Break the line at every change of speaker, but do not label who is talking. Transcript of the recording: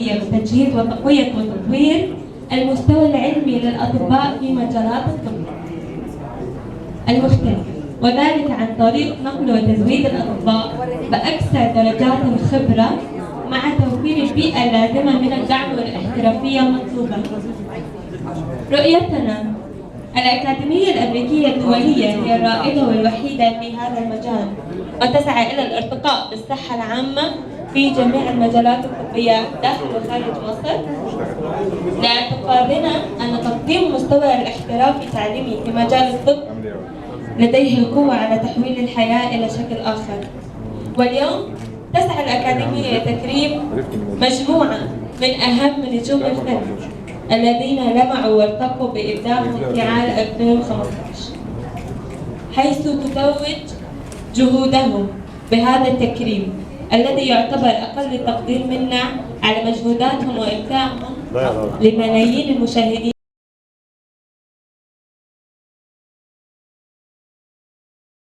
الأكاديمية لتجهيز وتقوية وتطوير المستوى العلمي للأطباء في مجالات الطب المختلفة، وذلك عن طريق نقل وتزويد الأطباء بأكثر درجات الخبرة مع توفير البيئة اللازمة من الدعم والاحترافية المطلوبة. رؤيتنا الأكاديمية الأمريكية الدولية هي الرائدة والوحيدة في هذا المجال، وتسعى إلى الارتقاء بالصحة العامة في جميع المجالات الطبية داخل وخارج مصر، لاعتقادنا أن تقديم مستوى الاحتراف التعليمي في مجال الطب لديه القوة على تحويل الحياة إلى شكل آخر. واليوم تسعى الأكاديمية لتكريم مجموعة من أهم نجوم الفن الذين لمعوا وارتقوا بإبداعهم في عام 2015، حيث تتوج جهودهم بهذا التكريم الذي يعتبر أقل تقدير منا على مجهوداتهم وإبداعهم لملايين المشاهدين